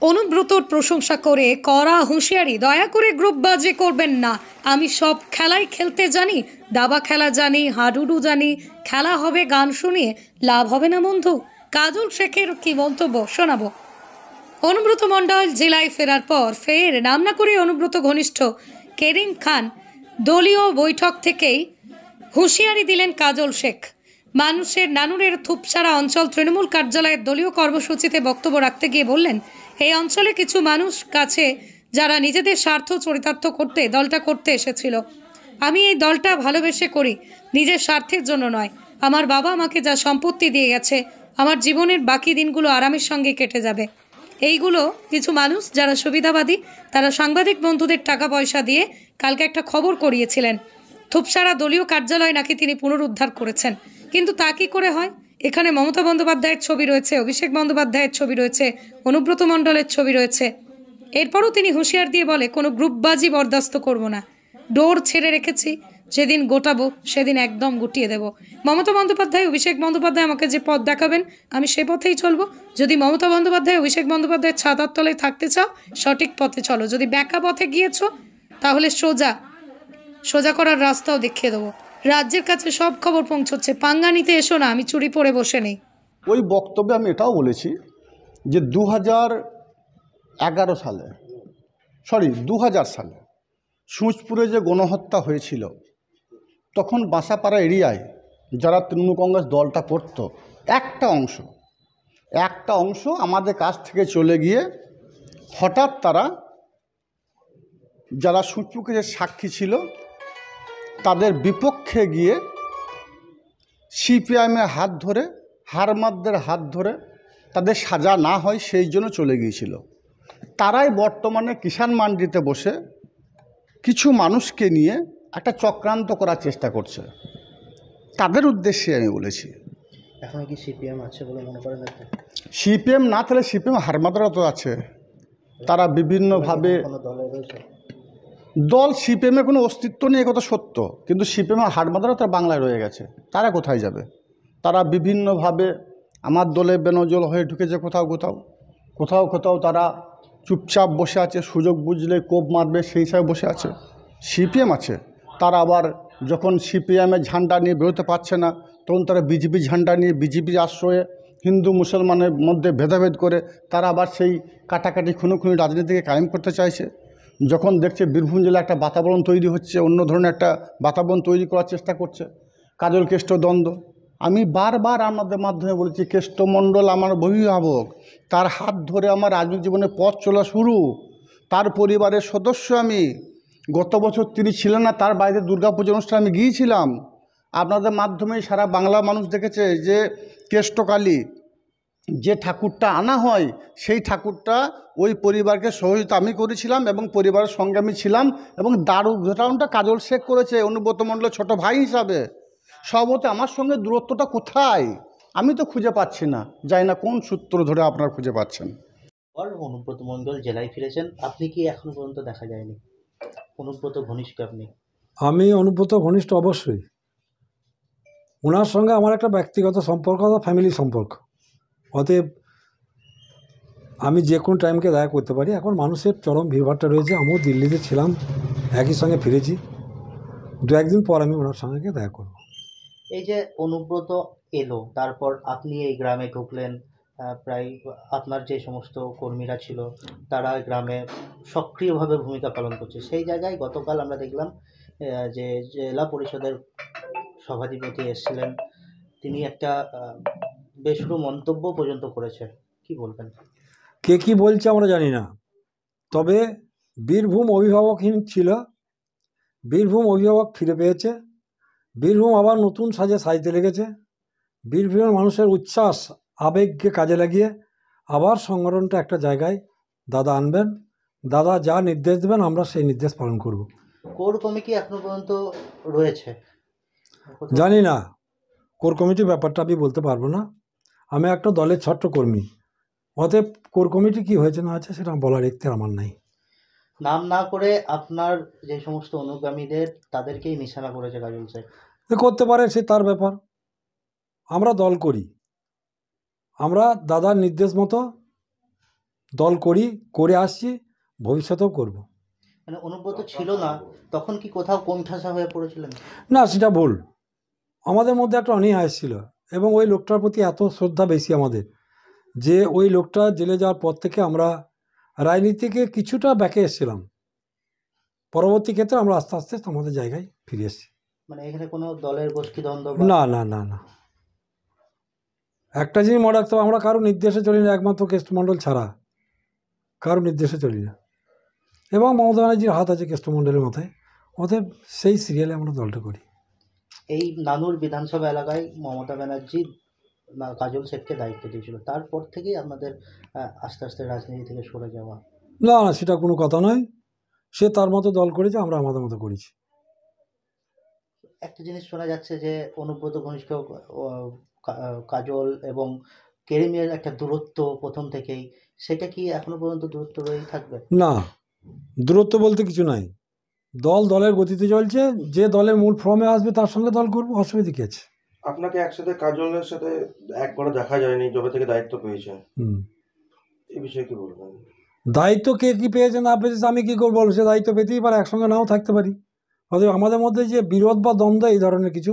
অনুব্রতর প্রশংসা করে কড়া হুঁশিয়ারি, দয়া করে গ্রুপবাজি করবেন না। আমি সব খেলাই খেলতে জানি, দাবা খেলা জানি, হাডুডু জানি। খেলা হবে গান শুনিয়ে, লাভ হবে না বন্ধু। কাজল শেখের কি মন্তব্য শোনাবো। অনুব্রত মণ্ডল জেলায় ফেরার পর ফের নাম না করে অনুব্রত ঘনিষ্ঠ কেরিম খান দলীয় বৈঠক থেকেই হুঁশিয়ারি দিলেন কাজল শেখ। মানুষের নানুরের থুপসারা অঞ্চল তৃণমূল কার্যালয়ের দলীয় কর্মসূচিতে বক্তব্য রাখতে গিয়ে বললেন, এই অঞ্চলে কিছু মানুষ কাছে যারা নিজেদের স্বার্থ চরিতার্থ করতে দলটা করতে এসেছিল। আমি এই দলটা ভালোবেসে করি, নিজের স্বার্থের জন্য নয়। আমার বাবা আমাকে যা সম্পত্তি দিয়ে গেছে, আমার জীবনের বাকি দিনগুলো আরামের সঙ্গে কেটে যাবে। এইগুলো কিছু মানুষ যারা সুবিধাবাদী, তারা সাংবাদিক বন্ধুদের টাকা পয়সা দিয়ে কালকে একটা খবর করিয়েছিলেন থুপসারা দলীয় কার্যালয় নাকি তিনি পুনরুদ্ধার করেছেন। কিন্তু তা কি করে হয়? এখানে মমতা বন্দ্যোপাধ্যায়ের ছবি রয়েছে, অভিষেক বন্দ্যোপাধ্যায়ের ছবি রয়েছে, অনুব্রত মণ্ডলের ছবি রয়েছে। এরপরও তিনি হুঁশিয়ার দিয়ে বলে, কোনো গ্রুপবাজি বরদাস্ত করব না। ডোর ছেড়ে রেখেছি, যেদিন গোটাবো সেদিন একদম গুটিয়ে দেব। মমতা বন্দ্যোপাধ্যায়, অভিষেক বন্দ্যোপাধ্যায় আমাকে যে পথ দেখাবেন আমি সে পথেই চলবো। যদি মমতা বন্দ্যোপাধ্যায়, অভিষেক বন্দ্যোপাধ্যায়ের ছাতার তলায় থাকতে চাও, সঠিক পথে চলো। যদি ব্যাকা পথে গিয়েছো তাহলে সোজা করার রাস্তাও দেখিয়ে দেবো। রাজ্যের কাছে সব খবর পৌঁছচ্ছে, পাঙ্গা নিতে এসো না, আমি চুরি পরে বসে নেই। ওই বক্তব্যে আমি এটাও বলেছি যে 2011 সালে 2000 সালে সুঁচপুরে যে গণহত্যা হয়েছিল, তখন বাসাপাড়া এরিয়ায় যারা তৃণমূল কংগ্রেস দলটা করত, একটা অংশ আমাদের কাছ থেকে চলে গিয়ে হঠাৎ তারা যারা সুঁচপুরে যে সাক্ষী ছিল তাদের বিপক্ষে গিয়ে সিপিআইএমের হাত ধরে, হারমাদদের হাত ধরে তাদের সাজা না হয় সেই জন্য চলে গিয়েছিল। তারাই বর্তমানে কিষাণ মান্ডিতে বসে কিছু মানুষকে নিয়ে একটা চক্রান্ত করার চেষ্টা করছে। তাদের উদ্দেশ্যে আমি বলেছি, এখন কি সিপিএম আছে বলে মনে করেন? সিপিএম না থাকলে সিপিএম হারমাদরা তো আছে। তারা বিভিন্নভাবে দল, সিপিএমের কোনো অস্তিত্ব নেই, কথা সত্য, কিন্তু সিপিএমের হারমাদরা তারা বাংলায় রয়ে গেছে। তারা কোথায় যাবে? তারা বিভিন্নভাবে আমার দলে বেনজল হয়ে ঢুকেছে কোথাও তারা চুপচাপ বসে আছে, সুযোগ বুঝলে কোপ মারবে সেই হিসাবে বসে আছে। সিপিএম আছে, তারা আবার যখন সিপিএমের ঝান্ডা নিয়ে বেরোতে পারছে না, তখন তারা বিজেপি ঝান্ডা নিয়ে বিজেপির আশ্রয়ে হিন্দু মুসলমানের মধ্যে ভেদাভেদ করে তারা আবার সেই কাটাকাটি খুনোখুনি রাজনীতিকে কায়েম করতে চাইছে। যখন দেখছে বীরভূম জেলায় একটা বাতাবরণ তৈরি হচ্ছে, অন্য ধরনের একটা বাতাবরণ তৈরি করার চেষ্টা করছে, কাজল কেষ্ট দ্বন্দ্ব। আমি বারবার আপনাদের মাধ্যমে বলেছি, কেষ্টমণ্ডল আমার অভিভাবক, তার হাত ধরে আমার রাজনৈতিক জীবনে পথ চলা শুরু, তার পরিবারের সদস্য আমি। গত বছর তিনি ছিলেন না, তার বাড়িতে দুর্গাপুজো অনুষ্ঠানে আমি গিয়েছিলাম। আপনাদের মাধ্যমেই সারা বাংলা মানুষ দেখেছে যে কেষ্টকালী যে ঠাকুরটা আনা হয়, সেই ঠাকুরটা ওই পরিবারকে সহযোগিতা আমি করেছিলাম এবং পরিবারের সঙ্গে আমি ছিলাম, এবং দারু উদ্ঘাটনটা কাজল শেখ করেছে অনুব্রত মণ্ডলের ছোট ভাই হিসাবে। সব হতে আমার সঙ্গে দূরত্বটা কোথায় আমি তো খুঁজে পাচ্ছি না, জানি না কোন সূত্র ধরে আপনারা খুঁজে পাচ্ছেন। অনুব্রত মণ্ডল জেলায় ফিরেছেন, আপনি কি এখনো পর্যন্ত দেখা যায়নি? অনুব্রত ঘনিষ্ঠ আপনি? আমি অনুব্রত ঘনিষ্ঠ অবশ্যই। ওনার সঙ্গে আমার একটা ব্যক্তিগত সম্পর্ক, ফ্যামিলি সম্পর্ক। অতএব আমি যে কোনো টাইমকে দেখা করতে পারি। এখন মানুষের চরম ভিড়ভাড়টা রয়েছে, আমিও দিল্লিতে ছিলাম, একই সঙ্গে ফিরেছি। 2-1 দিন পর আমি ওনার সঙ্গে দেখা করব। এই যে অনুব্রত এলো, তারপর আপনি এই গ্রামে ঢুকলেন, প্রায় আপনার যে সমস্ত কর্মীরা ছিল তারা গ্রামে সক্রিয়ভাবে ভূমিকা পালন করছে। সেই জায়গায় গতকাল আমরা দেখলাম যে জেলা পরিষদের সভাধিপতি এসেছিলেন, তিনি একটা বেসুরো মন্তব্য পর্যন্ত করেছে। কি বলবেন? কে কি বলছে আমরা জানি না, তবে বীরভূম অভিভাবকহীন ছিল, বীরভূম অভিভাবক ফিরে পেয়েছে, বীরভূম আবার নতুন সাজতে লেগেছে। বীরভূমের মানুষের উচ্ছ্বাস আবেগকে কাজে লাগিয়ে আবার সংগঠনটা একটা জায়গায় দাদা আনবেন। দাদা যা নির্দেশ দেবেন আমরা সেই নির্দেশ পালন করব। কোর কমিটি এখনো পর্যন্ত রয়েছে? জানি না, কোর কমিটির ব্যাপারটা আমি বলতে পারবো না। আমি একটা দলের ছোট্ট কর্মী, অতএব কোর কমিটি কী হয়েছে না আছে সেটা বলার ইচ্ছে আমার নাই। নাম না করে আপনার যে সমস্ত অনুগামীদের তাদেরকেই নিশানা করেছে কাজল শেখ। করতে পারে, সে তার ব্যাপার। আমরা দল করি, আমরা দাদার নির্দেশ মতো দল করি, করে আসছি, ভবিষ্যতেও করব। মানে অনুব্রত ছিল না তখন কি কোথাও কোণঠাসা হয়ে পড়েছিলেন? না, সেটা ভুল। আমাদের মধ্যে একটা অনীহা এসেছিল এবং ওই লোকটার প্রতি এত শ্রদ্ধা বেশি আমাদের, যে ওই লোকটা জেলে যাওয়ার পর থেকে আমরা রাজনীতিকে কিছুটা ব্যাকে এসেছিলাম। পরবর্তী ক্ষেত্রে আমরা আস্তে আস্তে আমাদের জায়গায় ফিরে এসেছি। মানে এখানে কোনো দলের গোষ্ঠীদ্বন্দ্ব না না না না, একটা জিনিস মনে রাখতে হবে, আমরা কারো নির্দেশে চলি না, একমাত্র কেষ্টমণ্ডল ছাড়া কারো নির্দেশে চলি না। এবং মমতা ব্যানার্জির হাত আছে কেষ্টমণ্ডলের মাথায়, অতএব সেই সিরিয়ালে আমরা দলটা করি। এই নানুর বিধানসভা এলাকায় মমতা ব্যানার্জি কাজল শেখকে দায়িত্ব দিয়েছিল, তারপর থেকেই আপনাদের আস্তে আস্তে রাজনীতি থেকে সরে যাওয়া। না না, সেটা কোনো কথা নয়। সে তার মতো দল করেছে, আমরা আমাদের মতো করেছি। একটা জিনিস শোনা যাচ্ছে যে অনুব্রত ঘনিষ্ঠ কাজল এবং কেরিমের একটা দূরত্ব প্রথম থেকেই, সেটা কি এখনো পর্যন্ত দূরত্ব রয়েই থাকবে? না, দূরত্ব বলতে কিছু নাই। দল দলের গতিতে চলছে, যে দলের মূল ফর্মে আসবে তার সঙ্গে দল করবো, অসুবিধা কী আছে? আপনাকে একসাথে কাজলের সাথে একবারও দেখা যায়নি যবে থেকে দায়িত্ব পেয়েছেন, এই বিষয়ে কি বলবেন? দায়িত্ব কে কী পেয়েছে না পেয়েছে আমি কী করবো? সে দায়িত্ব পেতেই পারে, একসঙ্গে নাও থাকতে পারি। অতএব আমাদের মধ্যে যে বিরোধ বা দ্বন্দ্ব এই ধরনের কিছু